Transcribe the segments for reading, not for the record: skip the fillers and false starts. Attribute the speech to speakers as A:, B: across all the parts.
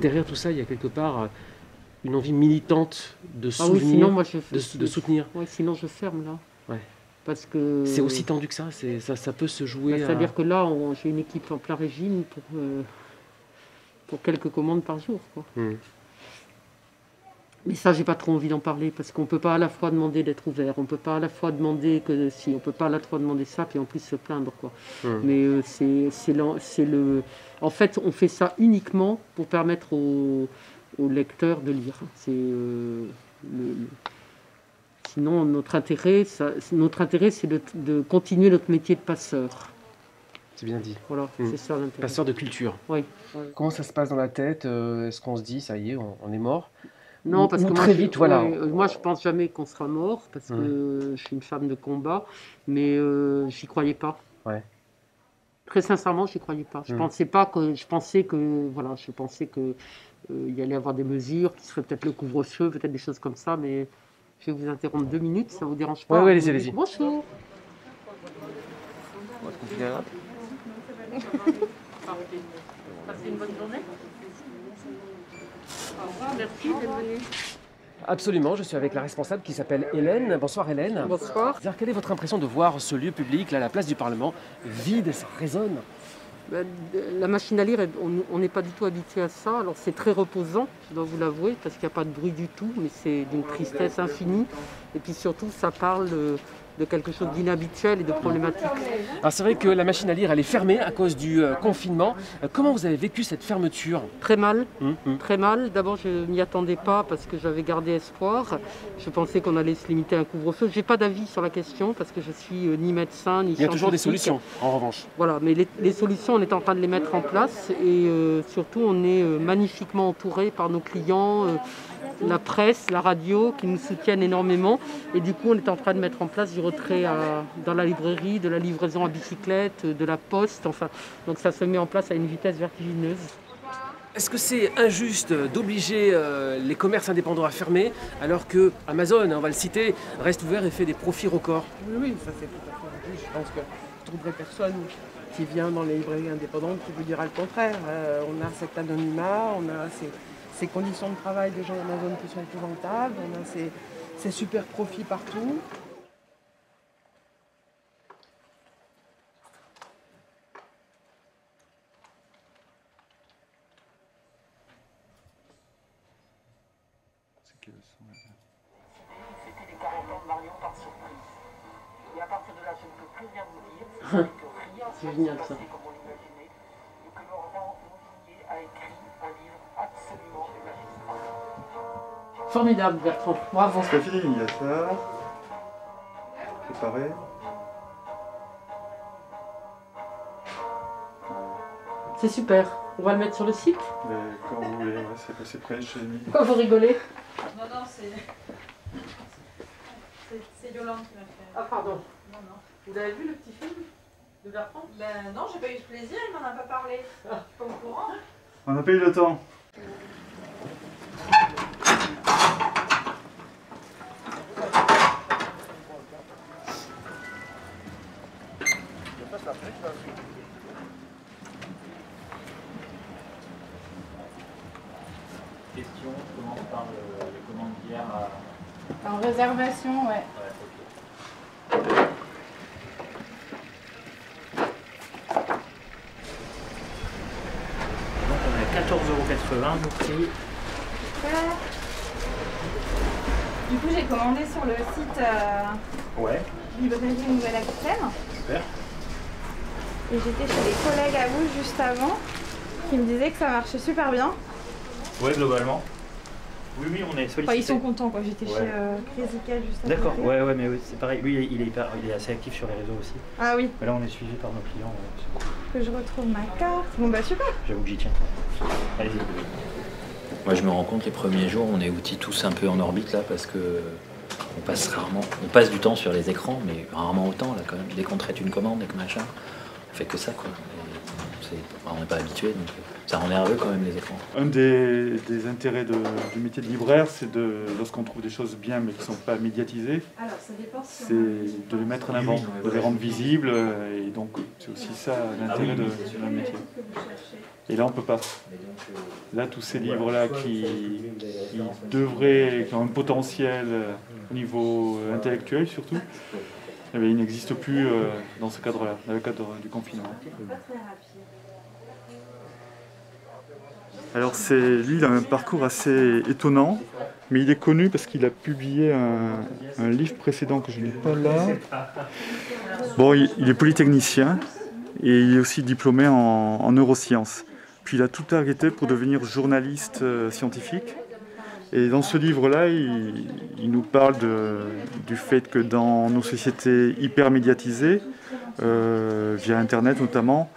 A: Derrière tout ça, il y a quelque part une envie militante de souvenir,
B: oui, sinon, moi,
A: de soutenir.
B: Oui, sinon je ferme là.
A: Ouais.
B: Parce que
A: c'est aussi tendu que ça, ça peut se jouer.
B: C'est-à-dire que là, j'ai une équipe en plein régime pour quelques commandes par jour, quoi. Mais ça, j'ai pas trop envie d'en parler parce qu'on peut pas à la fois demander d'être ouvert, on peut pas à la fois demander que si, on peut pas à la fois demander ça puis en plus se plaindre, quoi. Mais en fait, on fait ça uniquement pour permettre aux lecteurs de lire. Sinon, notre intérêt, c'est de continuer notre métier de passeur.
A: C'est bien dit.
B: Voilà, c'est ça l'intérêt.
A: Passeur de culture.
B: Oui.
A: Comment ça se passe dans la tête? Est-ce qu'on se dit, ça y est, on est mort?
B: Non, parce que
A: très vite, voilà.
B: Moi, je pense jamais qu'on sera mort parce que je suis une femme de combat, mais j'y croyais pas.
A: Ouais.
B: Très sincèrement, j'y croyais pas. Je pensais que il y allait y avoir des mesures qui seraient peut-être le couvre-feu, peut-être des choses comme ça, mais je vais vous interrompre 2 minutes, ça vous dérange pas?
A: Oui, allez-y.
B: Bonjour.
A: On va se confiner là.
B: Passez une bonne journée. Au revoir, merci d'être venu.
A: Absolument, je suis avec la responsable qui s'appelle Hélène. Bonsoir Hélène.
B: Bonsoir.
A: Quelle est votre impression de voir ce lieu public, là, la place du Parlement, vide, ça résonne?
B: La machine à lire, on n'est pas du tout habitué à ça. Alors c'est très reposant, je dois vous l'avouer, parce qu'il n'y a pas de bruit du tout, mais c'est d'une tristesse infinie. Et puis surtout, ça parle de quelque chose d'inhabituel et de problématique.
A: Alors c'est vrai que la machine à lire, elle est fermée à cause du confinement. Comment vous avez vécu cette fermeture?
B: Très mal, très mal. D'abord, je ne m'y attendais pas parce que j'avais gardé espoir. Je pensais qu'on allait se limiter à un couvre-feu. Je n'ai pas d'avis sur la question parce que je suis ni médecin, ni scientifique.
A: Il y a toujours des solutions, en revanche.
B: Voilà, mais les solutions, on est en train de les mettre en place et surtout, on est magnifiquement entouré par nos clients, la presse, la radio, qui nous soutiennent énormément. Et du coup, on est en train de mettre en place du retrait dans la librairie, de la livraison à bicyclette, de la poste. Enfin, donc ça se met en place à une vitesse vertigineuse.
A: Est-ce que c'est injuste d'obliger les commerces indépendants à fermer alors que Amazon, on va le citer, reste ouvert et fait des profits records?
C: Oui, ça c'est tout à fait injuste. Je pense que je ne trouverai personne qui vient dans les librairies indépendantes qui vous dira le contraire. On a cet anonymat, on a ces conditions de travail des gens d'Amazon qui sont épouvantables, on a ces super profits partout.
D: C'était les 40 ans de Marion par surprise. Et à partir de là, je ne peux plus rien vous dire. C'est que rien ne s'est passé comme on l'imaginait et que Laurent Montagnier a écrit un livre absolument magistral.
B: Formidable, Bertrand. Bravo.
E: C'est fini, il y a ça. Préparé.
B: C'est super. On va le mettre sur le site.
E: Quand vous voulez, ouais, c'est prêt, j'ai mis.
B: Pourquoi vous rigolez?
F: Non, c'est Yolande qui m'a fait.
B: Ah, pardon.
F: Non.
B: Vous avez vu le petit film de Bertrand?
F: Ben non, j'ai pas eu ce plaisir, il m'en a pas parlé. Je suis pas au courant.
E: On n'a pas eu le temps.
G: Question, comment on parle les commandes d'hier à...
F: En réservation, ouais.
G: Donc on est à 14,80 € le prix.
F: Du coup, j'ai commandé sur le site
G: Ouais,
F: Librairie Nouvelle-Aquitaine.
G: super.
F: Et j'étais chez des collègues à vous juste avant qui me disaient que ça marchait super bien.
G: Ouais, globalement. Oui, oui, on est sollicité.
F: Enfin, ils sont contents quoi. J'étais
G: Ouais.
F: chez Crazy Cat juste avant.
G: D'accord, ouais, mais oui, c'est pareil. Lui, il est assez actif sur les réseaux aussi.
F: Ah oui,
G: Mais là, on est suivi par nos clients. Ouais, c'est cool.
F: que je retrouve ma carte. Bon bah super.
G: J'avoue que j'y tiens. Allez-y.
H: Moi, je me rends compte les premiers jours, on est outils tous un peu en orbite là parce que on passe du temps sur les écrans, mais rarement autant là quand même. Dès qu'on traite une commande et que machin, on fait que ça quoi. On n'est pas habitué, donc ça rend nerveux quand même les écrans.
E: Un des intérêts du métier de libraire, c'est lorsqu'on trouve des choses bien mais qui ne sont pas médiatisées, c'est de les mettre en avant, de les rendre visibles, et donc c'est aussi ça l'intérêt de notre métier. Et là on peut pas. Là tous ces livres-là qui ont un potentiel au niveau intellectuel surtout, eh bien, ils n'existent plus dans ce cadre-là, dans le cadre du confinement. Alors lui, il a un parcours assez étonnant, mais il est connu parce qu'il a publié un livre précédent que je n'ai pas là. Bon, il est polytechnicien et il est aussi diplômé en neurosciences. Puis il a tout arrêté pour devenir journaliste scientifique. Et dans ce livre-là, il nous parle du fait que dans nos sociétés hyper médiatisées, via Internet notamment,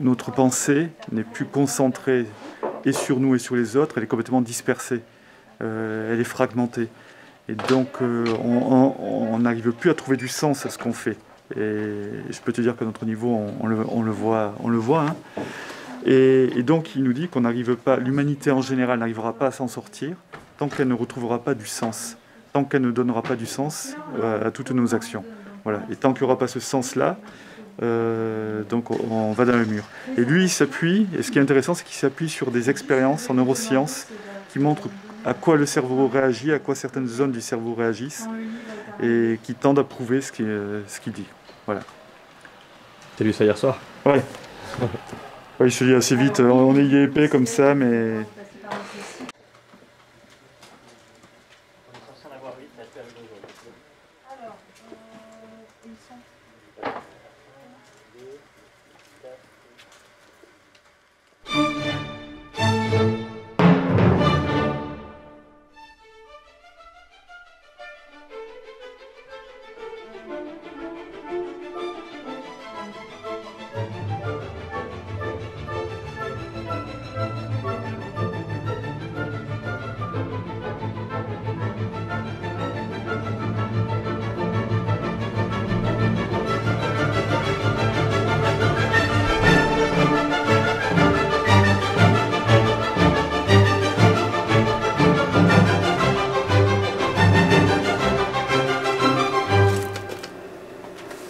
E: notre pensée n'est plus concentrée et sur nous et sur les autres, elle est complètement dispersée, elle est fragmentée. Et donc on n'arrive plus à trouver du sens à ce qu'on fait. Et je peux te dire qu'à notre niveau, on le voit. Hein. Et donc il nous dit qu'on n'arrive pas, l'humanité en général n'arrivera pas à s'en sortir tant qu'elle ne retrouvera pas du sens, tant qu'elle ne donnera pas du sens à toutes nos actions. Voilà. Et tant qu'il n'y aura pas ce sens-là, donc on va dans le mur. Et lui il s'appuie, et ce qui est intéressant c'est qu'il s'appuie sur des expériences en neurosciences qui montrent à quoi le cerveau réagit, à quoi certaines zones du cerveau réagissent, et qui tendent à prouver ce qu'il dit. Voilà.
I: T'as lu ça hier soir?
E: Ouais. Oui, je te dis assez vite, on est épais comme ça, mais...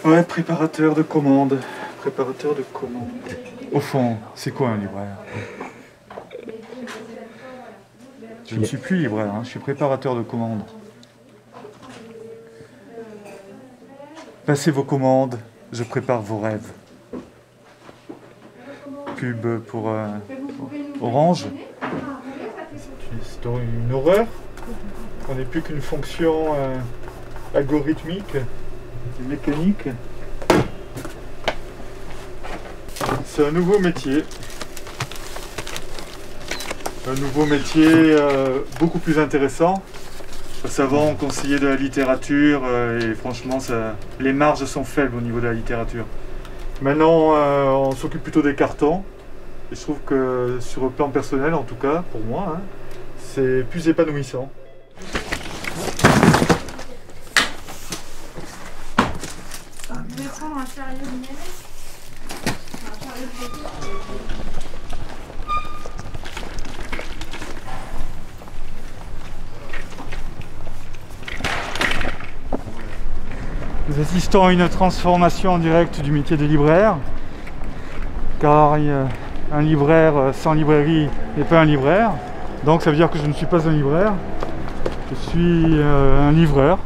E: Ouais, préparateur de commandes. Préparateur de commandes. Au fond, c'est quoi un libraire? Je ne suis plus libraire, hein, je suis préparateur de commandes. Passez vos commandes, je prépare vos rêves. Pub pour Orange. C'est une horreur. On n'est plus qu'une fonction algorithmique. Mécanique. C'est un nouveau métier. Un nouveau métier beaucoup plus intéressant. Parce qu'avant on conseillait de la littérature et franchement les marges sont faibles au niveau de la littérature. Maintenant on s'occupe plutôt des cartons. Et je trouve que sur le plan personnel en tout cas, pour moi, hein, c'est plus épanouissant.
F: Vous voulez prendre un chariot numérique? Un chariot photo.
E: Nous assistons à une transformation en direct du métier de libraire, car un libraire sans librairie n'est pas un libraire, donc ça veut dire que je ne suis pas un libraire, je suis un livreur,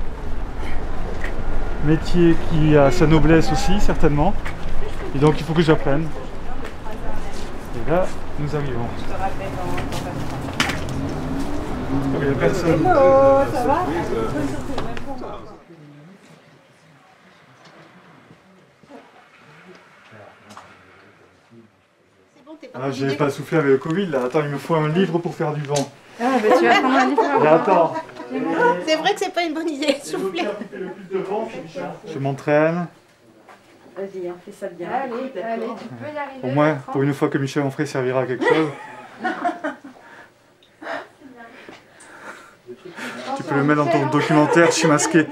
E: métier qui a sa noblesse aussi certainement, et donc il faut que j'apprenne. Et là, nous arrivons. Il n'y a personne.
F: Hello, ça va?
E: Ah, j'ai pas soufflé avec le Covid là. Attends, il me faut un livre pour faire du vent.
F: Ah, bah tu vas prendre un livre.
E: Attends.
J: C'est vrai que c'est pas une bonne idée de souffler.
E: Le plus de vent, je m'entraîne.
F: Vas-y, fais ça bien. Allez, tu peux y arriver.
E: Au moins, pour une fois que Michel Onfray servira à quelque chose. Tu peux le mettre dans ton documentaire, je suis masqué.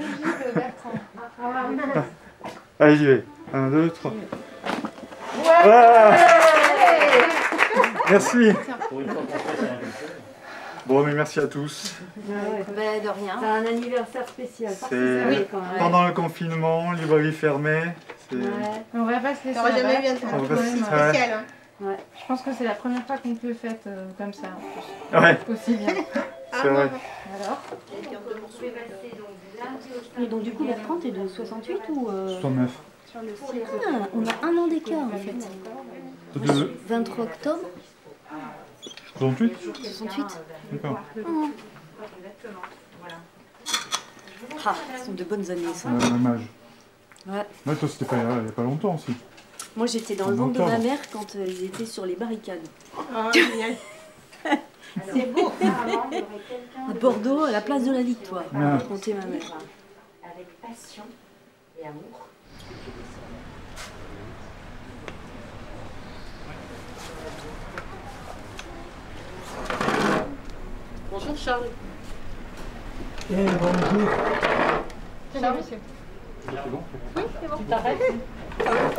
E: Allez, j'y vais. 1, 2, 3. Ah, merci. Bon, mais merci à tous.
J: Bah, de rien.
F: C'est un anniversaire spécial.
E: C'est pendant le confinement, librairie fermée.
F: On va pas se laisser.
J: T'aurais jamais vu un truc spécial. Hein.
F: Ouais. Je pense que c'est la première fois qu'on peut le faire comme ça en plus.
E: Ouais.
F: Aussi bien.
E: C'est vrai.
F: Alors
J: Et donc du coup, Bertrand, t'es de 68 ou
E: 69.
J: Ah, on a un an d'écart en fait.
E: De
J: 23 octobre
E: 68.
J: 68.
E: D'accord.
J: Ah, ce sont de bonnes années ça.
E: Même âge.
J: Ouais.
E: Ouais, toi, c'était pas il y a pas longtemps aussi.
J: Moi j'étais dans le ventre de ma mère quand ils étaient sur les barricades.
F: Ah, génial.
J: C'est beau. À Bordeaux, à la place de la Victoire. Raconter ma mère.
D: Avec passion et amour.
B: Bonjour Charles.
K: Bonjour.
B: Charles, monsieur.
E: C'est bon.
B: Oui, c'est bon. Tu t'arrêtes?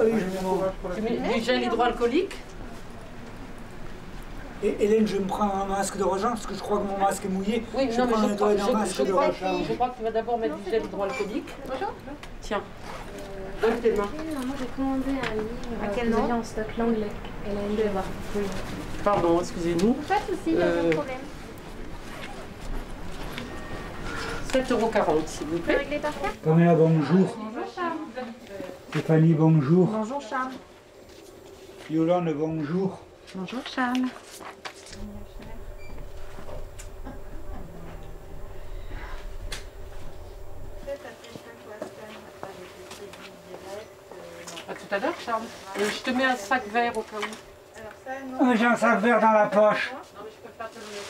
K: Oui, je
B: Tu mets du gel hydroalcoolique?
K: Et Hélène, je me prends un masque de rechange parce que je crois que mon masque est mouillé.
B: Oui,
K: je
B: non, mais
K: prends un masque de rechange.
B: je crois que tu vas d'abord mettre du gel hydroalcoolique. Tiens, donne tes mains.
J: Moi j'ai commandé un livre.
F: À quel nom?
J: En stock l'anglais. Elle a envie de voir.
B: Pardon, excusez-nous.
J: Pas de soucis, il n'y a pas de problème.
B: 7,40 s'il vous plaît.
J: Réglé par carte?
K: Pamela, bonjour.
F: Bonjour Charles.
K: Stéphanie, bonjour.
F: Bonjour Charles.
K: Yolande, bonjour.
F: Bonjour Charles.
B: À tout à l'heure, Charles. Je te mets un sac vert au cas où.
K: J'ai un sac vert dans la poche.
B: Non, mais je peux pas te le mettre.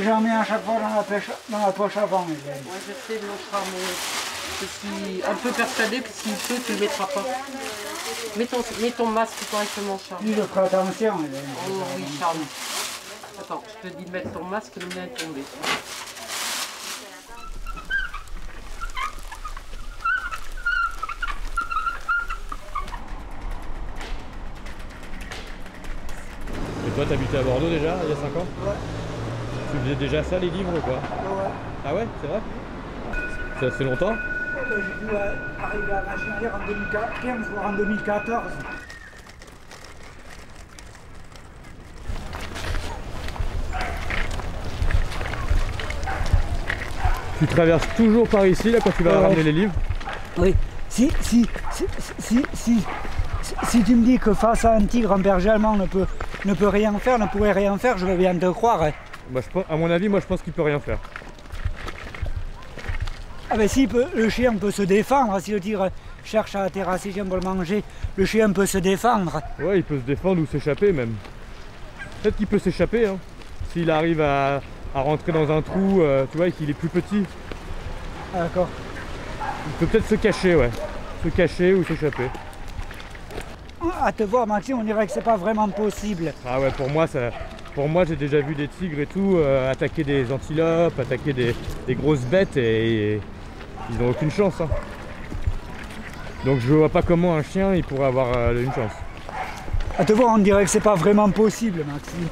K: J'en mets à chaque fois dans la poche avant. Hélène.
B: Ouais, je sais, mon Charles, mais je suis un peu persuadée que s'il peut, tu ne le mettras pas. Mets ton masque correctement, Charles.
K: Oui, je ferai attention. Hélène.
B: Oh oui, Charles. Attends, je te dis de mettre ton masque, le mien est tombé.
I: Et toi, t'habitais à Bordeaux déjà, il y a 5 ans?
K: Ouais.
I: Tu faisais déjà ça, les livres ou quoi?
K: Ouais.
I: Ah ouais, c'est vrai? Ça fait longtemps?
K: J'ai dû arriver à Machinarière en 2015, voire en 2014.
I: Tu traverses toujours par ici, là, quand tu vas ramener les livres?
K: Oui. Si tu me dis que face à un tigre, un berger allemand ne peut rien faire, ne pourrait rien faire, je veux bien te croire. Hein.
I: Bah, à mon avis, moi je pense qu'il peut rien faire.
K: Ah ben si le chien peut se défendre, si le tigre cherche à terrasser le chien pour le manger, le chien peut se défendre.
I: Ouais, il peut se défendre ou s'échapper même. Peut-être qu'il peut s'échapper, hein. S'il arrive à rentrer dans un trou, tu vois, et qu'il est plus petit.
K: Ah, d'accord.
I: Il peut peut-être se cacher, ouais. Se cacher ou s'échapper.
K: À te voir, Maxime, on dirait que c'est pas vraiment possible.
I: Ah ouais, pour moi, j'ai déjà vu des tigres et tout attaquer des antilopes, attaquer des grosses bêtes et ils n'ont aucune chance. Hein. Donc je vois pas comment un chien il pourrait avoir une chance.
K: À te voir, on dirait que c'est pas vraiment possible, Maxime.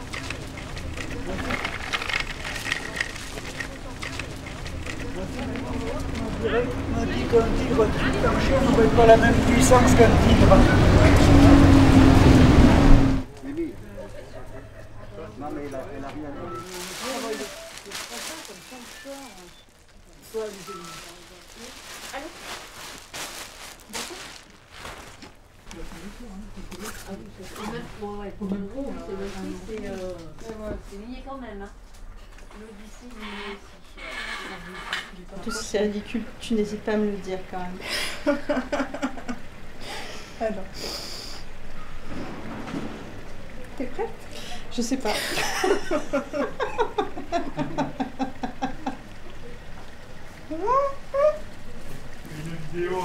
K: On dit qu'un tigre tue un chien n'aurait pas la même puissance qu'un tigre.
J: C'est lié quand même. Hein.
L: Surtout si c'est ridicule, tu n'hésites pas à me le dire quand même. Alors. T'es prête? Je sais pas.
E: Une vidéo.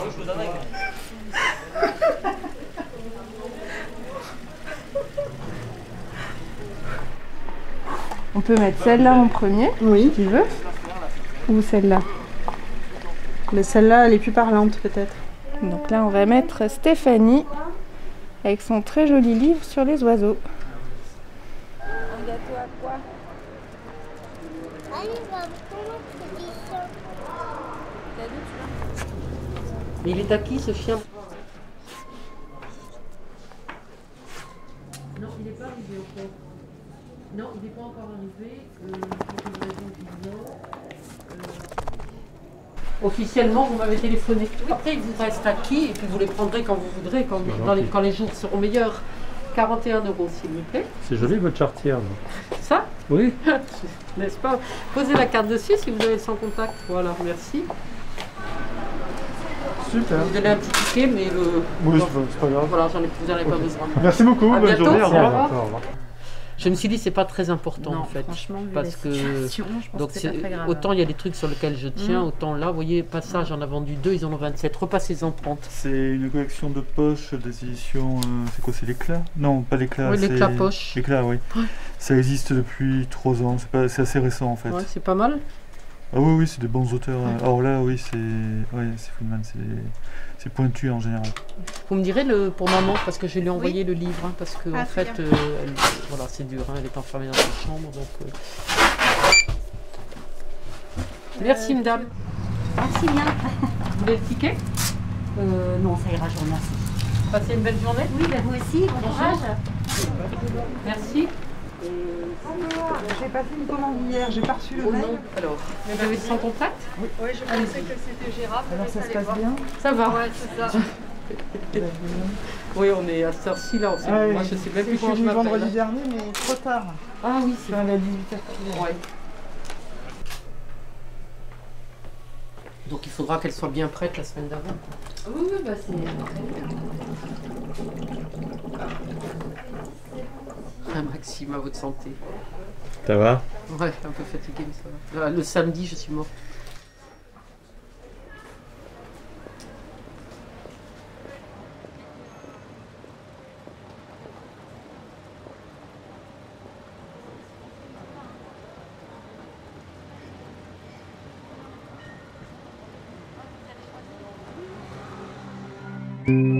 F: On peut mettre celle-là en premier,
L: oui,
F: si tu veux, ou celle-là.
L: Mais celle-là, elle est plus parlante peut-être.
F: Donc là, on va mettre Stéphanie avec son très joli livre sur les oiseaux. Un gâteau à quoi?
B: Mais il est à qui ce chien? Non, il n'est pas arrivé au fond. Non, il n'est pas encore arrivé. Pour une raison d'ignore. Officiellement, vous m'avez téléphoné. Après, il vous reste acquis et puis vous les prendrez quand vous voudrez, quand les jours seront meilleurs. 41 €, s'il vous plaît.
I: C'est joli votre chartière.
B: Ça?
I: Oui.
B: N'est-ce pas? Posez la carte dessus si vous avez le sans contact. Voilà, merci.
E: Super.
B: Vous donnez un petit ticket, mais le...
E: Oui, c'est pas grave.
B: Voilà, vous n'en avez pas besoin.
E: Merci beaucoup,
B: à
E: bonne
B: bientôt.
E: journée. Au revoir.
B: Je me suis dit c'est pas très important
J: Non,
B: en fait,
J: franchement, vu
B: parce
J: la
B: que
J: situation, je pense
B: donc
J: que c'est pas très grave.
B: autant il y a des trucs sur lesquels je tiens, autant là, vous voyez, Passage, j'en ai vendu 2, ils en ont 27. Repassez-en 30.
E: C'est une collection de poches des éditions. C'est quoi? C'est l'éclat? Non, pas l'éclat.
B: Oui,
E: c'est
B: l'éclat poche.
E: L'éclat, oui.
B: Ouais.
E: Ça existe depuis 3 ans. C'est assez récent en fait.
B: Ouais, c'est pas mal.
E: Ah oui, oui, c'est des bons auteurs. Alors là, oui, c'est Friedman, c'est pointu en général.
B: Vous me direz pour maman, parce que je lui ai envoyé le livre, hein, parce que en fait, voilà, c'est dur, hein, elle est enfermée dans sa chambre, donc. Merci, madame.
J: Merci bien.
B: Vous voulez le ticket?
J: Non, ça ira, je vous remercie.
B: Passez une belle journée.
J: Oui, bah vous aussi, bon courage.
B: Merci.
C: J'ai passé une commande hier, j'ai pas reçu le mail.
B: Alors, vous avez le sans contact?
C: Oui, je pensais que c'était gérable. Alors ça se passe bien?
B: Ça va.
C: Ouais, c'est ça.
B: Oui, on est à cette heure-ci là. Moi, je sais même plus comment je m'appelle.
C: vendredi dernier, mais trop tard.
B: Ah oui, c'est
C: à 18h.
B: Ouais. Donc il faudra qu'elle soit bien prête la semaine d'avant.
J: Oui, bah c'est...
B: Ah, Maxime, à votre santé.
I: Ça va?
B: Ouais, un peu fatiguée, mais ça va. Le samedi, je suis morte.
M: Thank you.